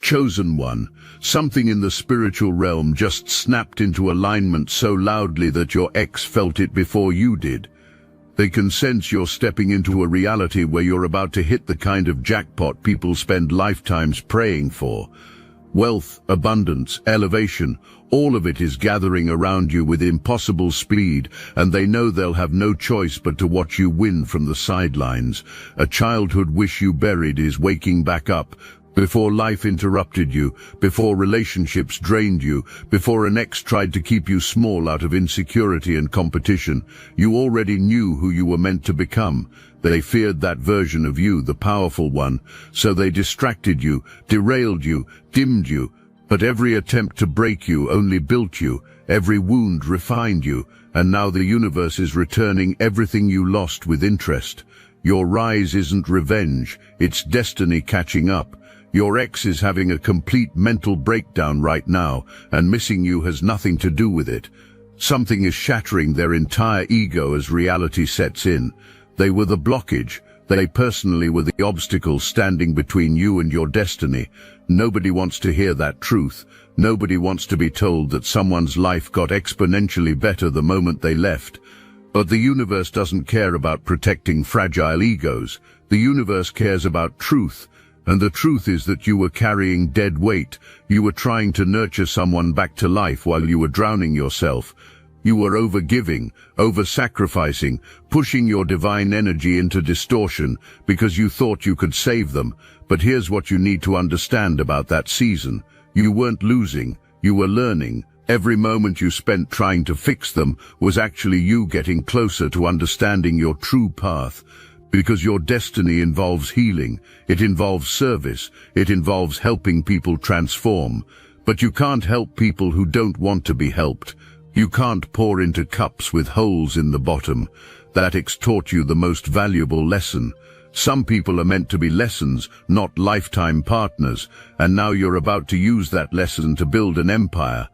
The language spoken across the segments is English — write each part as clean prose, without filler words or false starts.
Chosen one, something in the spiritual realm just snapped into alignment so loudly that your ex felt it before you did. They can sense you're stepping into a reality where you're about to hit the kind of jackpot people spend lifetimes praying for. Wealth, abundance, elevation, all of it is gathering around you with impossible speed, and they know they'll have no choice but to watch you win from the sidelines. A childhood wish you buried is waking back up. Before life interrupted you, before relationships drained you, before an ex tried to keep you small out of insecurity and competition, you already knew who you were meant to become. They feared that version of you, the powerful one, so they distracted you, derailed you, dimmed you. But every attempt to break you only built you, every wound refined you, and now the universe is returning everything you lost with interest. Your rise isn't revenge, it's destiny catching up. Your ex is having a complete mental breakdown right now, and missing you has nothing to do with it. Something is shattering their entire ego as reality sets in. They were the blockage. They personally were the obstacle standing between you and your destiny. Nobody wants to hear that truth. Nobody wants to be told that someone's life got exponentially better the moment they left. But the universe doesn't care about protecting fragile egos. The universe cares about truth. And the truth is that you were carrying dead weight. You were trying to nurture someone back to life while you were drowning yourself. You were over-giving, over-sacrificing, pushing your divine energy into distortion because you thought you could save them. But here's what you need to understand about that season. You weren't losing, you were learning. Every moment you spent trying to fix them was actually you getting closer to understanding your true path. Because your destiny involves healing, it involves service, it involves helping people transform. But you can't help people who don't want to be helped. You can't pour into cups with holes in the bottom. That ex taught you the most valuable lesson. Some people are meant to be lessons, not lifetime partners, and now you're about to use that lesson to build an empire.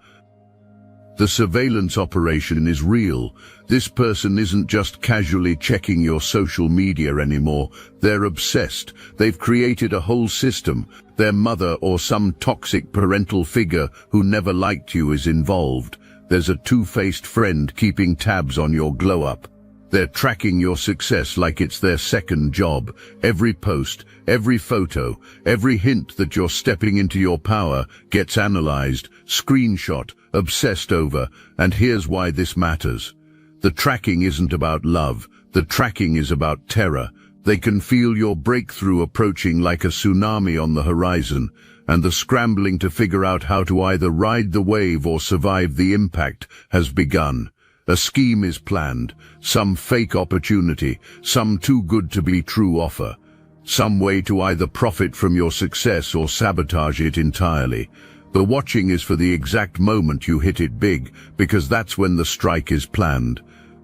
The surveillance operation is real. This person isn't just casually checking your social media anymore. They're obsessed. They've created a whole system. Their mother or some toxic parental figure who never liked you is involved. There's a two-faced friend keeping tabs on your glow-up. They're tracking your success like it's their second job. Every post, every photo, every hint that you're stepping into your power gets analyzed, screenshot, obsessed over, and here's why this matters. The tracking isn't about love. The tracking is about terror. They can feel your breakthrough approaching like a tsunami on the horizon, and the scrambling to figure out how to either ride the wave or survive the impact has begun. A scheme is planned, some fake opportunity, some too good to be true offer, some way to either profit from your success or sabotage it entirely. The watching is for the exact moment you hit it big, because that's when the strike is planned.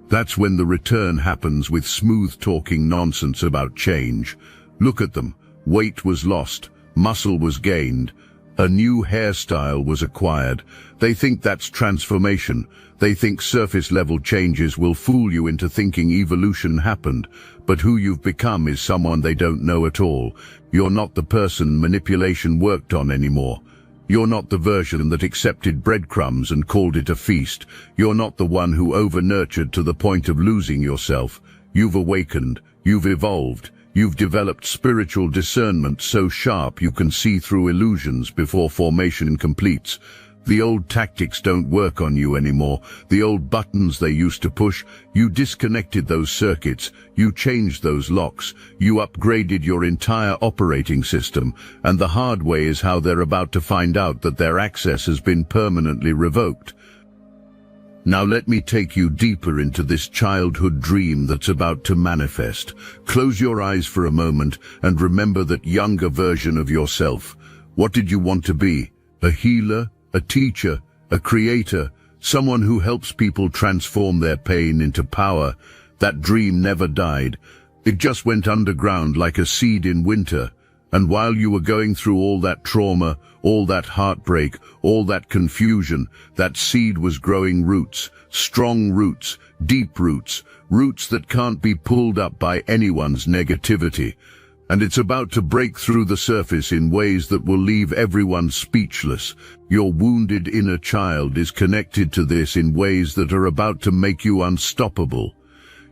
That's when the return happens with smooth-talking nonsense about change. Look at them. Weight was lost. Muscle was gained. A new hairstyle was acquired. They think that's transformation. They think surface-level changes will fool you into thinking evolution happened. But who you've become is someone they don't know at all. You're not the person manipulation worked on anymore. You're not the version that accepted breadcrumbs and called it a feast. You're not the one who over-nurtured to the point of losing yourself. You've awakened. You've evolved. You've developed spiritual discernment so sharp you can see through illusions before formation completes. The old tactics don't work on you anymore. The old buttons they used to push, you disconnected those circuits, you changed those locks, you upgraded your entire operating system, and the hard way is how they're about to find out that their access has been permanently revoked. Now let me take you deeper into this childhood dream that's about to manifest. Close your eyes for a moment and remember that younger version of yourself. What did you want to be? A healer? A teacher? A creator? Someone who helps people transform their pain into power? That dream never died. It just went underground like a seed in winter. And while you were going through all that trauma, all that heartbreak, all that confusion, that seed was growing roots, strong roots, deep roots, roots that can't be pulled up by anyone's negativity. And it's about to break through the surface in ways that will leave everyone speechless. Your wounded inner child is connected to this in ways that are about to make you unstoppable.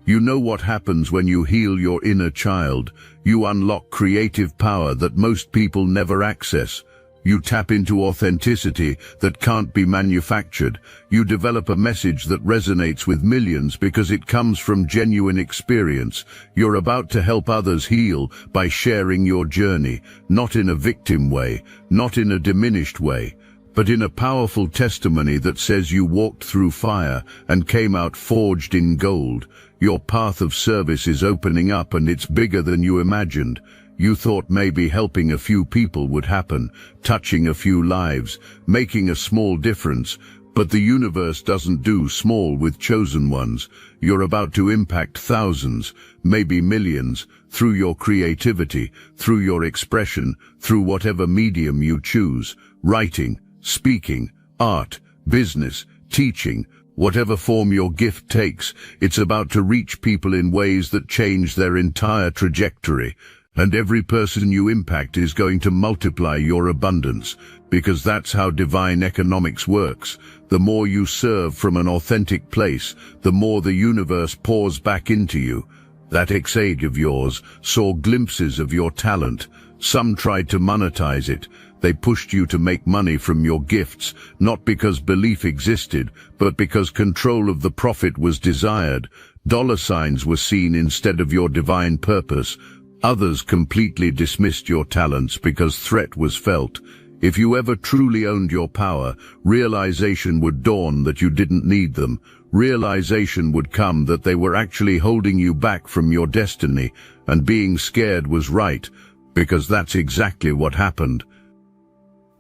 You know what happens when you heal your inner child. You unlock creative power that most people never access. You tap into authenticity that can't be manufactured. You develop a message that resonates with millions because it comes from genuine experience. You're about to help others heal by sharing your journey, not in a victim way, not in a diminished way, but in a powerful testimony that says you walked through fire and came out forged in gold. Your path of service is opening up, and it's bigger than you imagined. You thought maybe helping a few people would happen, touching a few lives, making a small difference, but the universe doesn't do small with chosen ones. You're about to impact thousands, maybe millions, through your creativity, through your expression, through whatever medium you choose. Writing, speaking, art, business, teaching, whatever form your gift takes, it's about to reach people in ways that change their entire trajectory. And every person you impact is going to multiply your abundance, because that's how divine economics works. The more you serve from an authentic place, the more the universe pours back into you. That ex-aide of yours saw glimpses of your talent. Some tried to monetize it. They pushed you to make money from your gifts, not because belief existed, but because control of the profit was desired. Dollar signs were seen instead of your divine purpose. Others completely dismissed your talents because threat was felt. If you ever truly owned your power, realization would dawn that you didn't need them. Realization would come that they were actually holding you back from your destiny, and being scared was right, because that's exactly what happened.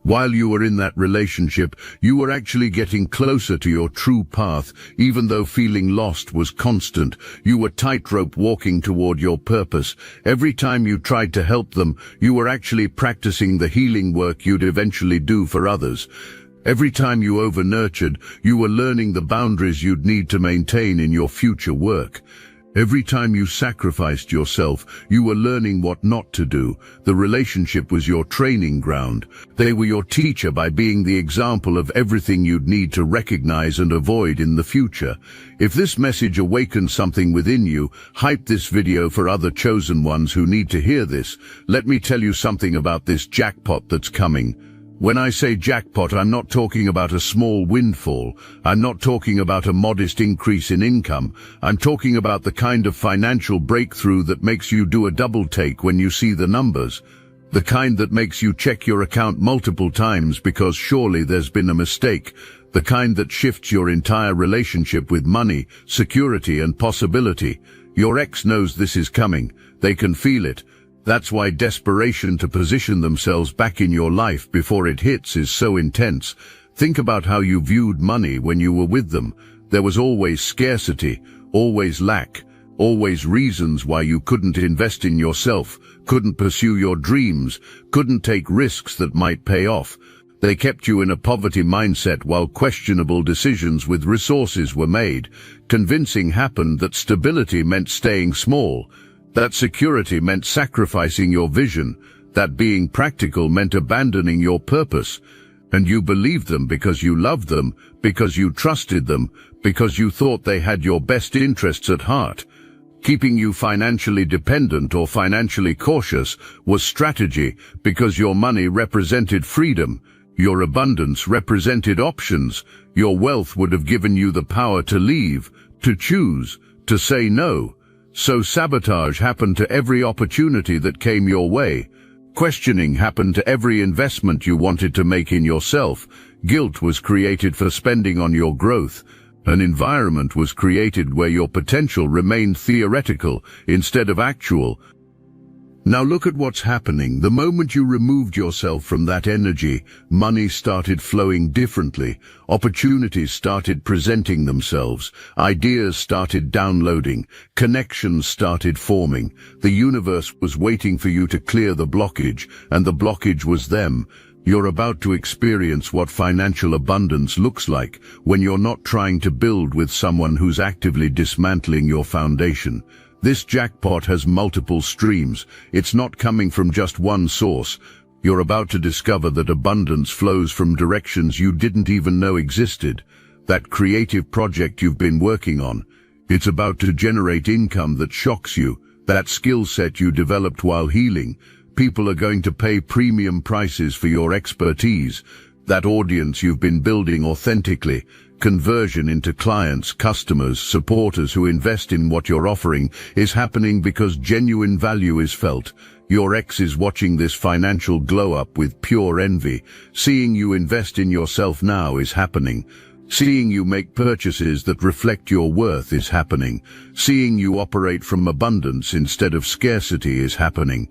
While you were in that relationship, you were actually getting closer to your true path, even though feeling lost was constant. You were tightrope walking toward your purpose. Every time you tried to help them, you were actually practicing the healing work you'd eventually do for others. Every time you over-nurtured, you were learning the boundaries you'd need to maintain in your future work. Every time you sacrificed yourself, you were learning what not to do. The relationship was your training ground. They were your teacher by being the example of everything you'd need to recognize and avoid in the future. If this message awakens something within you, hype this video for other chosen ones who need to hear this. Let me tell you something about this jackpot that's coming. When I say jackpot, I'm not talking about a small windfall. I'm not talking about a modest increase in income. I'm talking about the kind of financial breakthrough that makes you do a double take when you see the numbers. The kind that makes you check your account multiple times because surely there's been a mistake. The kind that shifts your entire relationship with money, security, and possibility. Your ex knows this is coming. They can feel it. That's why desperation to position themselves back in your life before it hits is so intense. Think about how you viewed money when you were with them. There was always scarcity, always lack, always reasons why you couldn't invest in yourself, couldn't pursue your dreams, couldn't take risks that might pay off. They kept you in a poverty mindset while questionable decisions with resources were made. Convincing happened that stability meant staying small, that security meant sacrificing your vision, that being practical meant abandoning your purpose. And you believed them because you loved them, because you trusted them, because you thought they had your best interests at heart. Keeping you financially dependent or financially cautious was strategy because your money represented freedom, your abundance represented options, your wealth would have given you the power to leave, to choose, to say no. So sabotage happened to every opportunity that came your way. Questioning happened to every investment you wanted to make in yourself. Guilt was created for spending on your growth. An environment was created where your potential remained theoretical instead of actual. Now look at what's happening. The moment you removed yourself from that energy, money started flowing differently. Opportunities started presenting themselves. Ideas started downloading. Connections started forming. The universe was waiting for you to clear the blockage, and the blockage was them. You're about to experience what financial abundance looks like when you're not trying to build with someone who's actively dismantling your foundation. This jackpot has multiple streams. It's not coming from just one source. You're about to discover that abundance flows from directions you didn't even know existed. That creative project you've been working on, it's about to generate income that shocks you. That skill set you developed while healing, people are going to pay premium prices for your expertise. That audience you've been building authentically, conversion into clients, customers, supporters who invest in what you're offering, is happening because genuine value is felt. Your ex is watching this financial glow-up with pure envy. Seeing you invest in yourself now is happening. Seeing you make purchases that reflect your worth is happening. Seeing you operate from abundance instead of scarcity is happening.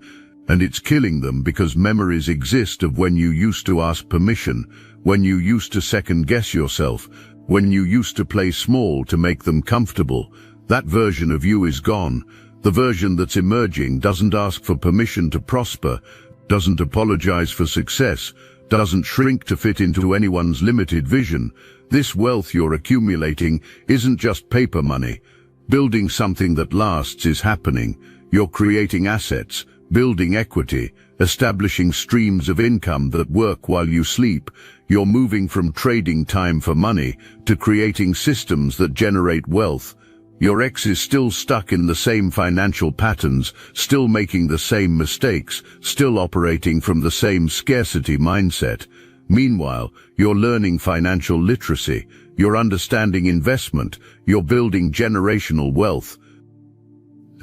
And it's killing them because memories exist of when you used to ask permission, when you used to second-guess yourself, when you used to play small to make them comfortable. That version of you is gone. The version that's emerging doesn't ask for permission to prosper, doesn't apologize for success, doesn't shrink to fit into anyone's limited vision. This wealth you're accumulating isn't just paper money. Building something that lasts is happening. You're creating assets, building equity, establishing streams of income that work while you sleep. You're moving from trading time for money to creating systems that generate wealth. Your ex is still stuck in the same financial patterns, still making the same mistakes, still operating from the same scarcity mindset. Meanwhile, you're learning financial literacy, you're understanding investment, you're building generational wealth.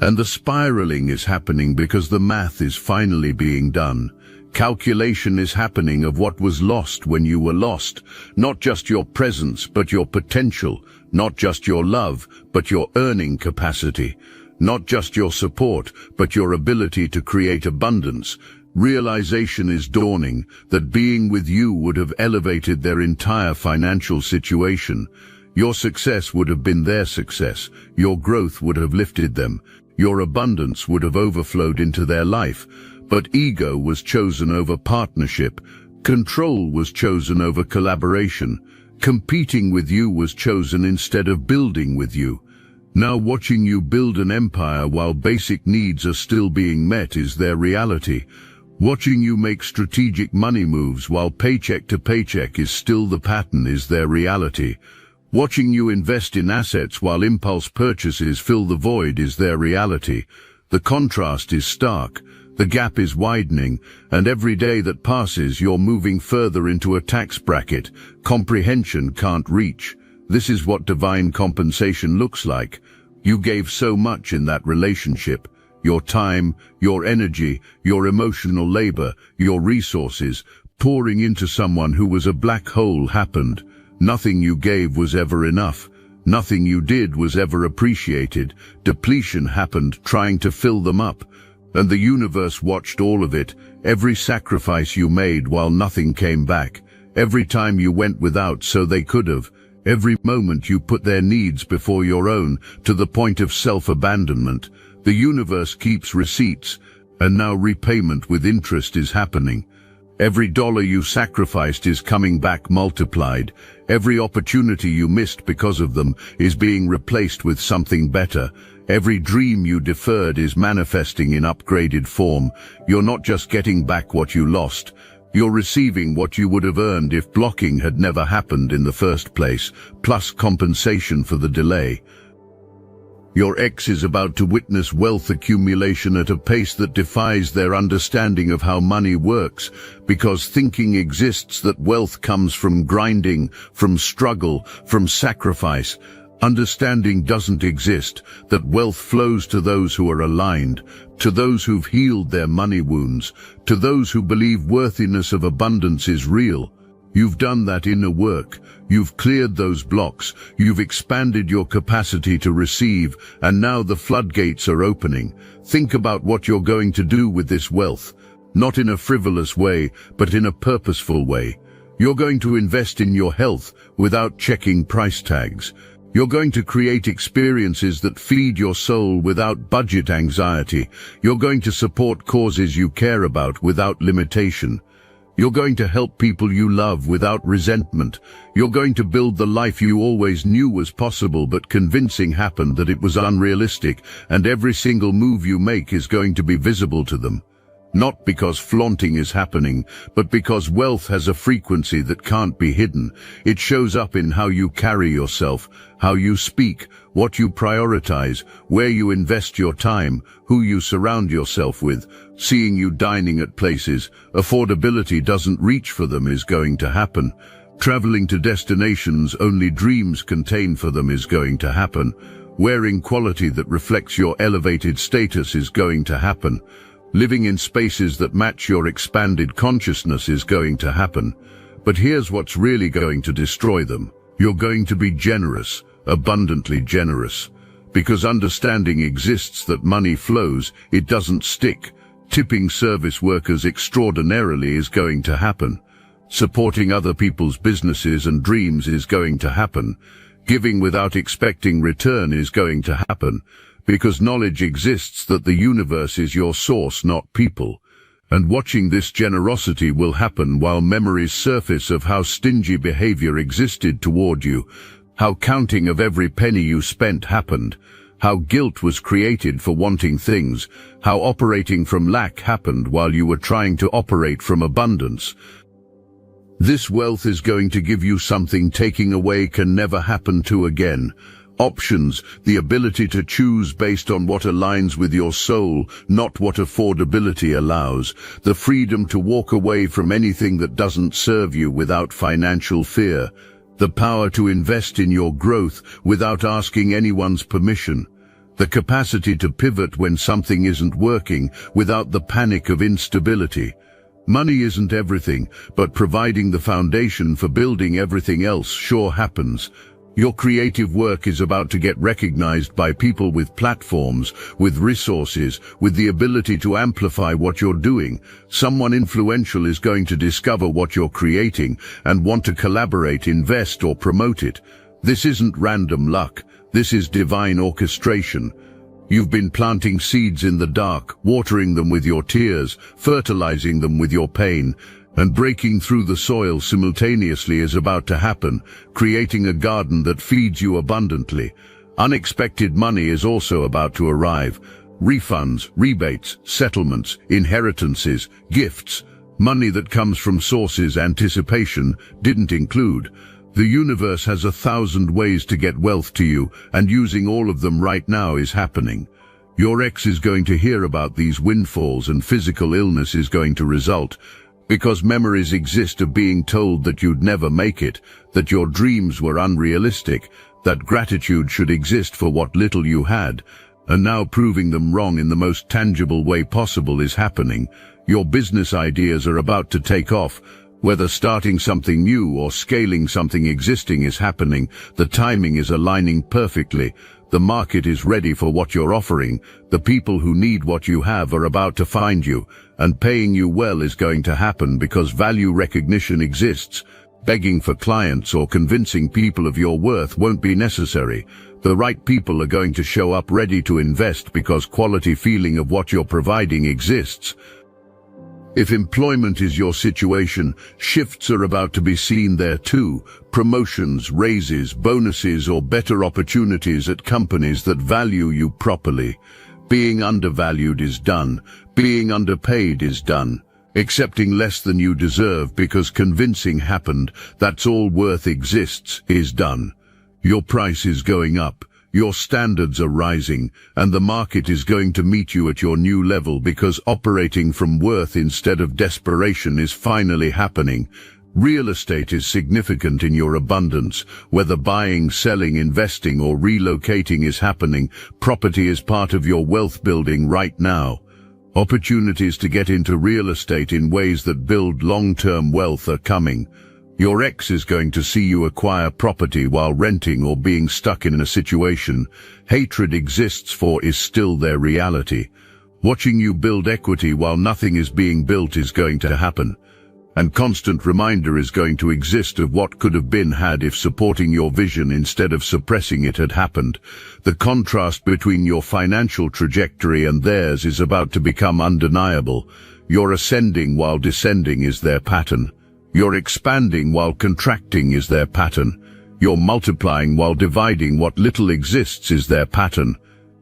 And the spiraling is happening because the math is finally being done. Calculation is happening of what was lost when you were lost. Not just your presence, but your potential. Not just your love, but your earning capacity. Not just your support, but your ability to create abundance. Realization is dawning that being with you would have elevated their entire financial situation. Your success would have been their success. Your growth would have lifted them. Your abundance would have overflowed into their life. But ego was chosen over partnership. Control was chosen over collaboration. Competing with you was chosen instead of building with you. Now watching you build an empire while basic needs are still being met is their reality. Watching you make strategic money moves while paycheck to paycheck is still the pattern is their reality. Watching you invest in assets while impulse purchases fill the void is their reality. The contrast is stark, the gap is widening, and every day that passes you're moving further into a tax bracket comprehension can't reach. This is what divine compensation looks like. You gave so much in that relationship. Your time, your energy, your emotional labor, your resources, pouring into someone who was a black hole happened. Nothing you gave was ever enough. Nothing you did was ever appreciated. Depletion happened trying to fill them up. And the universe watched all of it, every sacrifice you made while nothing came back. Every time you went without so they could have. Every moment you put their needs before your own, to the point of self-abandonment. The universe keeps receipts, and now repayment with interest is happening. Every dollar you sacrificed is coming back multiplied. Every opportunity you missed because of them is being replaced with something better. Every dream you deferred is manifesting in upgraded form. You're not just getting back what you lost. You're receiving what you would have earned if blocking had never happened in the first place, plus compensation for the delay. Your ex is about to witness wealth accumulation at a pace that defies their understanding of how money works, because thinking exists that wealth comes from grinding, from struggle, from sacrifice. Understanding doesn't exist, that wealth flows to those who are aligned, to those who've healed their money wounds, to those who believe worthiness of abundance is real. You've done that inner work. You've cleared those blocks. You've expanded your capacity to receive, and now the floodgates are opening. Think about what you're going to do with this wealth. Not in a frivolous way, but in a purposeful way. You're going to invest in your health without checking price tags. You're going to create experiences that feed your soul without budget anxiety. You're going to support causes you care about without limitation. You're going to help people you love without resentment. You're going to build the life you always knew was possible, but convincing happened that it was unrealistic, and every single move you make is going to be visible to them. Not because flaunting is happening, but because wealth has a frequency that can't be hidden. It shows up in how you carry yourself, how you speak, what you prioritize, where you invest your time, who you surround yourself with. Seeing you dining at places affordability doesn't reach for them is going to happen. Traveling to destinations only dreams contain for them is going to happen. Wearing quality that reflects your elevated status is going to happen. Living in spaces that match your expanded consciousness is going to happen. But here's what's really going to destroy them. You're going to be generous, abundantly generous. Because understanding exists that money flows, it doesn't stick. Tipping service workers extraordinarily is going to happen. Supporting other people's businesses and dreams is going to happen. Giving without expecting return is going to happen. Because knowledge exists that the universe is your source, not people. And watching this generosity will happen while memories surface of how stingy behavior existed toward you, how counting of every penny you spent happened, how guilt was created for wanting things, how operating from lack happened while you were trying to operate from abundance. This wealth is going to give you something taking away can never happen to again. Options, the ability to choose based on what aligns with your soul, not what affordability allows. The freedom to walk away from anything that doesn't serve you without financial fear. The power to invest in your growth without asking anyone's permission. The capacity to pivot when something isn't working without the panic of instability. Money isn't everything, but providing the foundation for building everything else sure happens. Your creative work is about to get recognized by people with platforms, with resources, with the ability to amplify what you're doing. Someone influential is going to discover what you're creating and want to collaborate, invest, or promote it. This isn't random luck. This is divine orchestration. You've been planting seeds in the dark, watering them with your tears, fertilizing them with your pain, and breaking through the soil simultaneously is about to happen, creating a garden that feeds you abundantly. Unexpected money is also about to arrive. Refunds, rebates, settlements, inheritances, gifts, money that comes from sources anticipation didn't include. The universe has 1,000 ways to get wealth to you, and using all of them right now is happening. Your ex is going to hear about these windfalls, and physical illness is going to result. Because memories exist of being told that you'd never make it, that your dreams were unrealistic, that gratitude should exist for what little you had, and now proving them wrong in the most tangible way possible is happening. Your business ideas are about to take off. Whether starting something new or scaling something existing is happening, the timing is aligning perfectly. The market is ready for what you're offering. The people who need what you have are about to find you, and paying you well is going to happen because value recognition exists. Begging for clients or convincing people of your worth won't be necessary. The right people are going to show up ready to invest because quality feeling of what you're providing exists. If employment is your situation, shifts are about to be seen there too. Promotions, raises, bonuses, or better opportunities at companies that value you properly. Being undervalued is done. Being underpaid is done. Accepting less than you deserve because convincing happened, that's all worth exists, is done. Your price is going up. Your standards are rising, and the market is going to meet you at your new level because operating from worth instead of desperation is finally happening. Real estate is significant in your abundance. Whether buying, selling, investing, or relocating is happening, property is part of your wealth building right now. Opportunities to get into real estate in ways that build long-term wealth are coming. Your ex is going to see you acquire property while renting or being stuck in a situation hatred exists for is still their reality. Watching you build equity while nothing is being built is going to happen. And constant reminder is going to exist of what could have been had if supporting your vision instead of suppressing it had happened. The contrast between your financial trajectory and theirs is about to become undeniable. You're ascending while descending is their pattern. You're expanding while contracting is their pattern. You're multiplying while dividing what little exists is their pattern.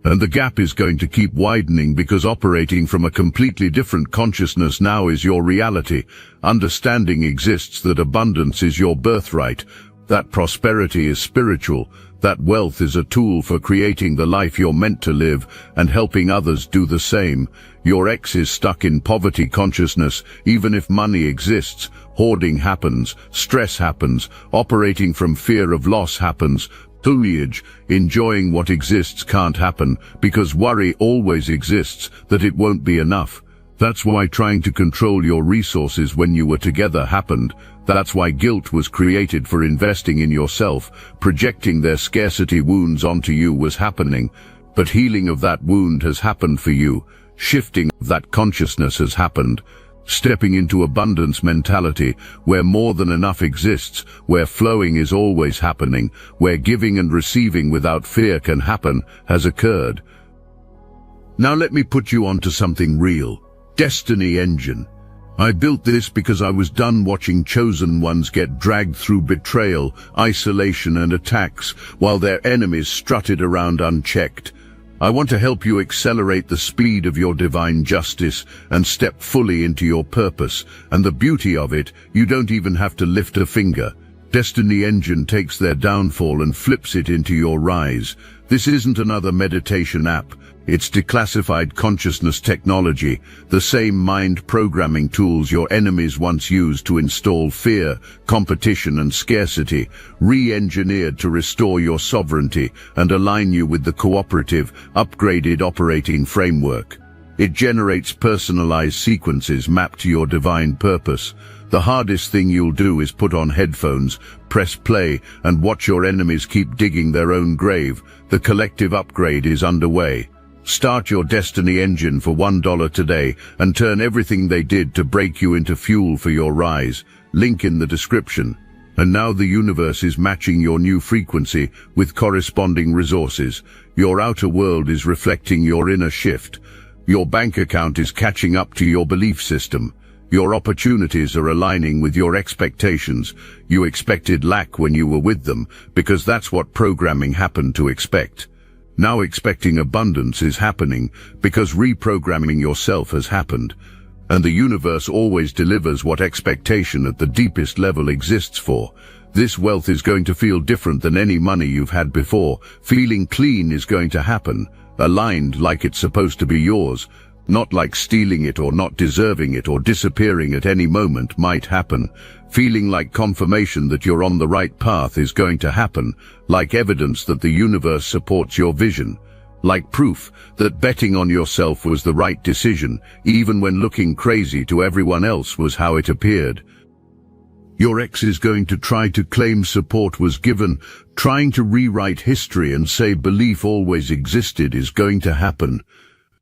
And the gap is going to keep widening because operating from a completely different consciousness now is your reality. Understanding exists that abundance is your birthright, that prosperity is spiritual, that wealth is a tool for creating the life you're meant to live and helping others do the same. Your ex is stuck in poverty consciousness. Even if money exists, hoarding happens, stress happens, operating from fear of loss happens. Tuliage, enjoying what exists can't happen because worry always exists that it won't be enough. That's why trying to control your resources when you were together happened. That's why guilt was created for investing in yourself. Projecting their scarcity wounds onto you was happening. But healing of that wound has happened for you. Shifting of that consciousness has happened. Stepping into abundance mentality, where more than enough exists, where flowing is always happening, where giving and receiving without fear can happen, has occurred. Now let me put you onto something real. Destiny Engine. I built this because I was done watching chosen ones get dragged through betrayal, isolation and attacks, while their enemies strutted around unchecked. I want to help you accelerate the speed of your divine justice and step fully into your purpose. And the beauty of it, you don't even have to lift a finger. Destiny Engine takes their downfall and flips it into your rise. This isn't another meditation app. It's declassified consciousness technology, the same mind programming tools your enemies once used to install fear, competition and scarcity, re-engineered to restore your sovereignty and align you with the cooperative, upgraded operating framework. It generates personalized sequences mapped to your divine purpose. The hardest thing you'll do is put on headphones, press play, and watch your enemies keep digging their own grave. The collective upgrade is underway. Start your Destiny Engine for $1 today and turn everything they did to break you into fuel for your rise. Link in the description. And now the universe is matching your new frequency with corresponding resources. Your outer world is reflecting your inner shift. Your bank account is catching up to your belief system. Your opportunities are aligning with your expectations. You expected lack when you were with them because that's what programming happened to expect. Now expecting abundance is happening because reprogramming yourself has happened. And the universe always delivers what expectation at the deepest level exists for. This wealth is going to feel different than any money you've had before. Feeling clean is going to happen, aligned like it's supposed to be yours. Not like stealing it or not deserving it or disappearing at any moment might happen. Feeling like confirmation that you're on the right path is going to happen, like evidence that the universe supports your vision. Like proof that betting on yourself was the right decision, even when looking crazy to everyone else was how it appeared. Your ex is going to try to claim support was given. Trying to rewrite history and say belief always existed is going to happen.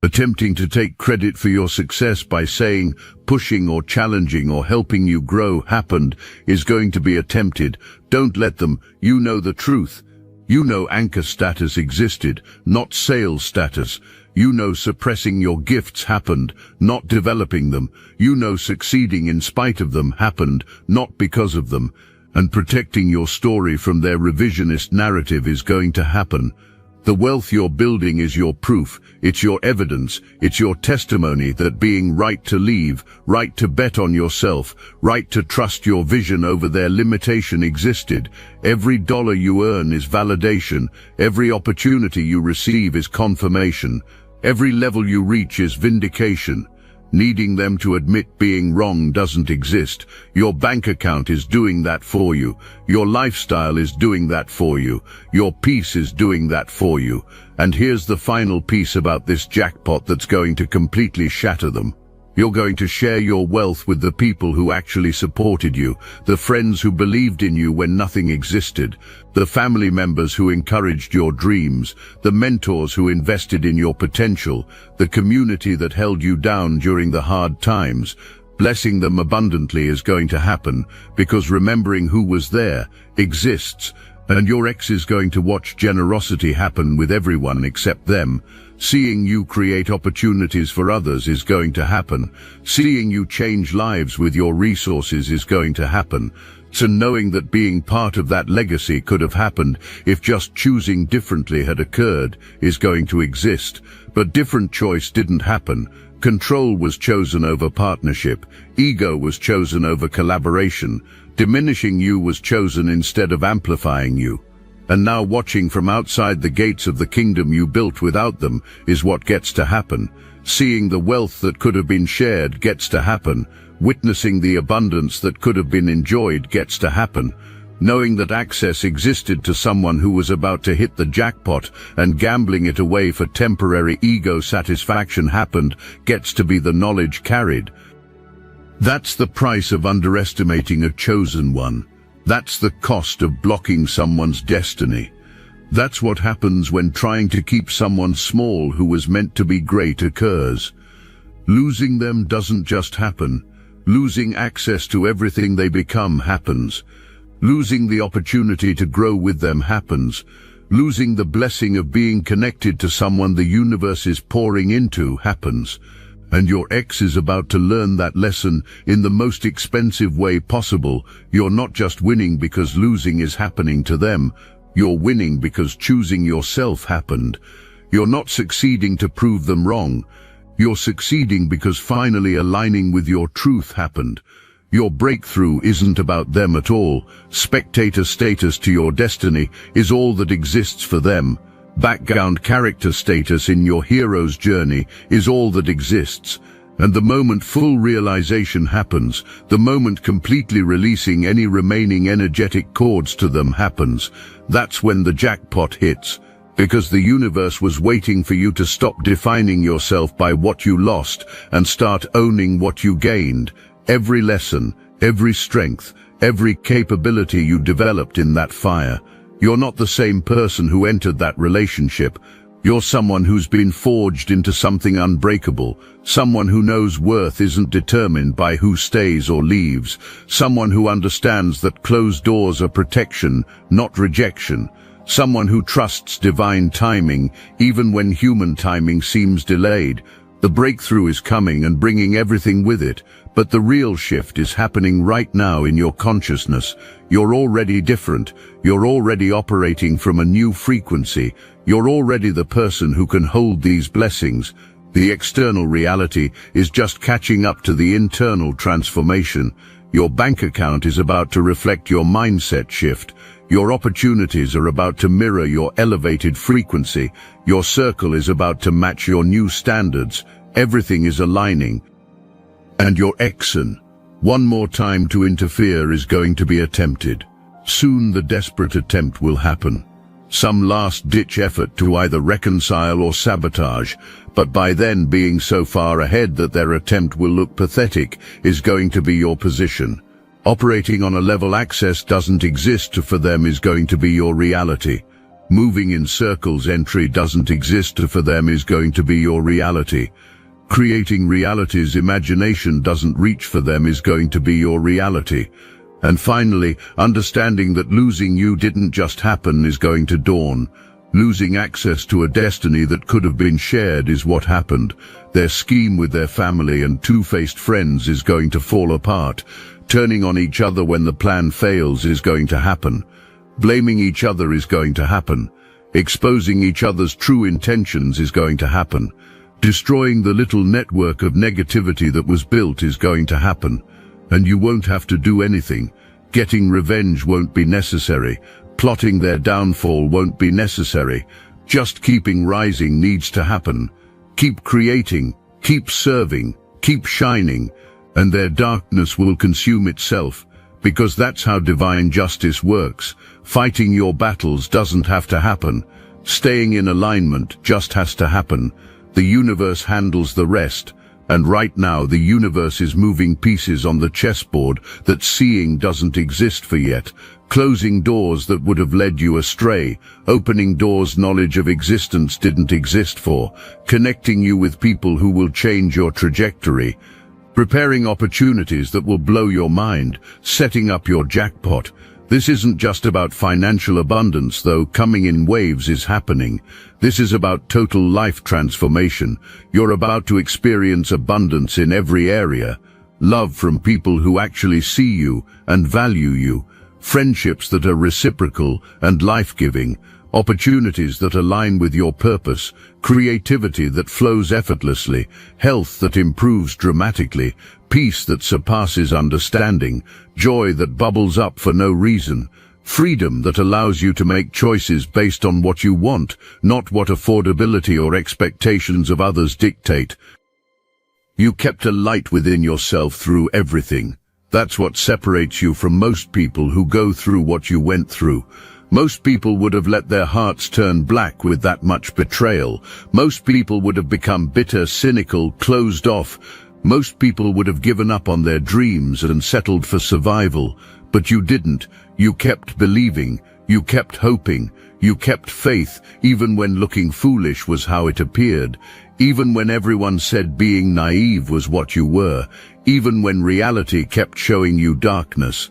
Attempting to take credit for your success by saying, pushing or challenging or helping you grow happened is going to be attempted. Don't let them. You know the truth. You know anchor status existed, not sales status. You know suppressing your gifts happened, not developing them. You know succeeding in spite of them happened, not because of them. And protecting your story from their revisionist narrative is going to happen. The wealth you're building is your proof, it's your evidence, it's your testimony that being right to leave, right to bet on yourself, right to trust your vision over their limitation existed. Every dollar you earn is validation, every opportunity you receive is confirmation, every level you reach is vindication. Needing them to admit being wrong doesn't exist. Your bank account is doing that for you. Your lifestyle is doing that for you. Your peace is doing that for you. And here's the final piece about this jackpot that's going to completely shatter them. You're going to share your wealth with the people who actually supported you, the friends who believed in you when nothing existed, the family members who encouraged your dreams, the mentors who invested in your potential, the community that held you down during the hard times. Blessing them abundantly is going to happen because remembering who was there exists, And your ex is going to watch generosity happen with everyone except them. Seeing you create opportunities for others is going to happen. Seeing you change lives with your resources is going to happen. So knowing that being part of that legacy could have happened if just choosing differently had occurred is going to exist. But different choice didn't happen. Control was chosen over partnership. Ego was chosen over collaboration. Diminishing you was chosen instead of amplifying you. And now watching from outside the gates of the kingdom you built without them is what gets to happen. Seeing the wealth that could have been shared gets to happen. Witnessing the abundance that could have been enjoyed gets to happen. Knowing that access existed to someone who was about to hit the jackpot and gambling it away for temporary ego satisfaction happened gets to be the knowledge carried. That's the price of underestimating a chosen one. That's the cost of blocking someone's destiny. That's what happens when trying to keep someone small who was meant to be great occurs. Losing them doesn't just happen. Losing access to everything they become happens. Losing the opportunity to grow with them happens. Losing the blessing of being connected to someone the universe is pouring into happens. And your ex is about to learn that lesson in the most expensive way possible. You're not just winning because losing is happening to them. You're winning because choosing yourself happened. You're not succeeding to prove them wrong. You're succeeding because finally aligning with your truth happened. Your breakthrough isn't about them at all. Spectator status to your destiny is all that exists for them. Background character status in your hero's journey is all that exists. And the moment full realization happens, the moment completely releasing any remaining energetic cords to them happens, that's when the jackpot hits. Because the universe was waiting for you to stop defining yourself by what you lost and start owning what you gained. Every lesson, every strength, every capability you developed in that fire. You're not the same person who entered that relationship. You're someone who's been forged into something unbreakable, someone who knows worth isn't determined by who stays or leaves, someone who understands that closed doors are protection, not rejection, someone who trusts divine timing, even when human timing seems delayed. The breakthrough is coming and bringing everything with it, but the real shift is happening right now in your consciousness. You're already different. You're already operating from a new frequency. You're already the person who can hold these blessings. The external reality is just catching up to the internal transformation. Your bank account is about to reflect your mindset shift. Your opportunities are about to mirror your elevated frequency. Your circle is about to match your new standards. Everything is aligning. And your exon, one more time to interfere is going to be attempted. Soon the desperate attempt will happen. Some last-ditch effort to either reconcile or sabotage, but by then being so far ahead that their attempt will look pathetic is going to be your position. Operating on a level access doesn't exist for them is going to be your reality. Moving in circles entry doesn't exist for them is going to be your reality. Creating realities imagination doesn't reach for them is going to be your reality. And finally, understanding that losing you didn't just happen is going to dawn. Losing access to a destiny that could have been shared is what happened. Their scheme with their family and two-faced friends is going to fall apart. Turning on each other when the plan fails is going to happen. Blaming each other is going to happen. Exposing each other's true intentions is going to happen. Destroying the little network of negativity that was built is going to happen. And you won't have to do anything. Getting revenge won't be necessary. Plotting their downfall won't be necessary. Just keeping rising needs to happen. Keep creating, keep serving, keep shining, and their darkness will consume itself, because that's how divine justice works. Fighting your battles doesn't have to happen. Staying in alignment just has to happen. The universe handles the rest. And right now the universe is moving pieces on the chessboard that seeing doesn't exist for yet, closing doors that would have led you astray, opening doors knowledge of existence didn't exist for, connecting you with people who will change your trajectory, preparing opportunities that will blow your mind, setting up your jackpot. This isn't just about financial abundance, though coming in waves is happening. This is about total life transformation. You're about to experience abundance in every area. Love from people who actually see you and value you. Friendships that are reciprocal and life-giving. Opportunities that align with your purpose. Creativity that flows effortlessly. Health that improves dramatically. Peace that surpasses understanding. Joy that bubbles up for no reason. Freedom that allows you to make choices based on what you want, not what affordability or expectations of others dictate. You kept a light within yourself through everything. That's what separates you from most people who go through what you went through. Most people would have let their hearts turn black with that much betrayal. Most people would have become bitter, cynical, closed off. Most people would have given up on their dreams and settled for survival. But you didn't. You kept believing. You kept hoping. You kept faith, even when looking foolish was how it appeared. Even when everyone said being naive was what you were. Even when reality kept showing you darkness.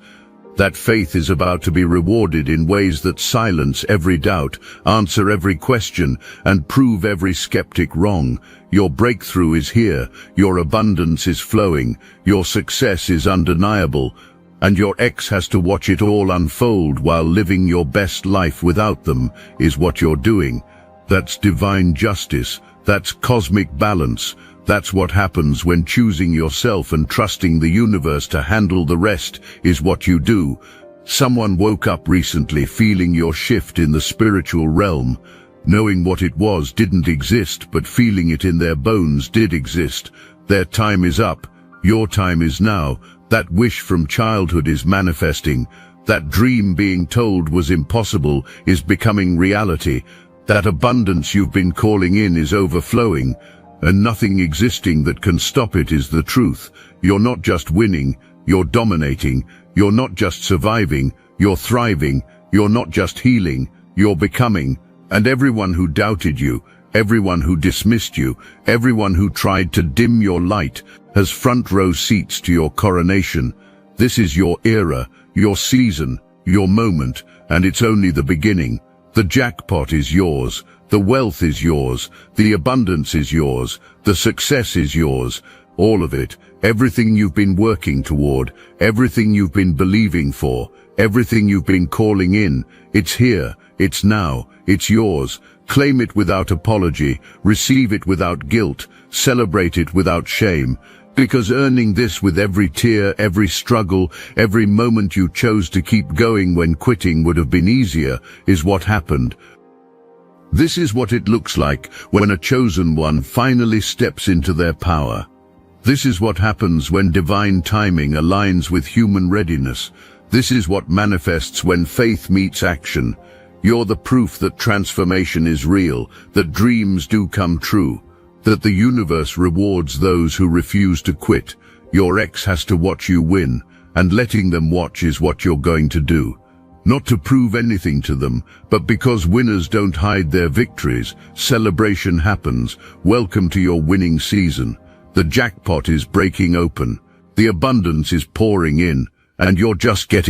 That faith is about to be rewarded in ways that silence every doubt, answer every question, and prove every skeptic wrong. Your breakthrough is here, your abundance is flowing, your success is undeniable, and your ex has to watch it all unfold while living your best life without them, is what you're doing. That's divine justice, that's cosmic balance. That's what happens when choosing yourself and trusting the universe to handle the rest is what you do. Someone woke up recently feeling your shift in the spiritual realm. Knowing what it was didn't exist, but feeling it in their bones did exist. Their time is up. Your time is now. That wish from childhood is manifesting. That dream being told was impossible is becoming reality. That abundance you've been calling in is overflowing. And nothing existing that can stop it is the truth. You're not just winning, you're dominating. You're not just surviving, you're thriving. You're not just healing, you're becoming. And everyone who doubted you, everyone who dismissed you, everyone who tried to dim your light, has front row seats to your coronation. This is your era, your season, your moment, and it's only the beginning. The jackpot is yours. The wealth is yours, the abundance is yours, the success is yours, all of it, everything you've been working toward, everything you've been believing for, everything you've been calling in, it's here, it's now, it's yours. Claim it without apology, receive it without guilt, celebrate it without shame. Because earning this with every tear, every struggle, every moment you chose to keep going when quitting would have been easier, is what happened. This is what it looks like when a chosen one finally steps into their power. This is what happens when divine timing aligns with human readiness. This is what manifests when faith meets action. You're the proof that transformation is real, that dreams do come true, that the universe rewards those who refuse to quit. Your ex has to watch you win, and letting them watch is what you're going to do. Not to prove anything to them, but because winners don't hide their victories. Celebration happens. Welcome to your winning season. The jackpot is breaking open. The abundance is pouring in, and you're just getting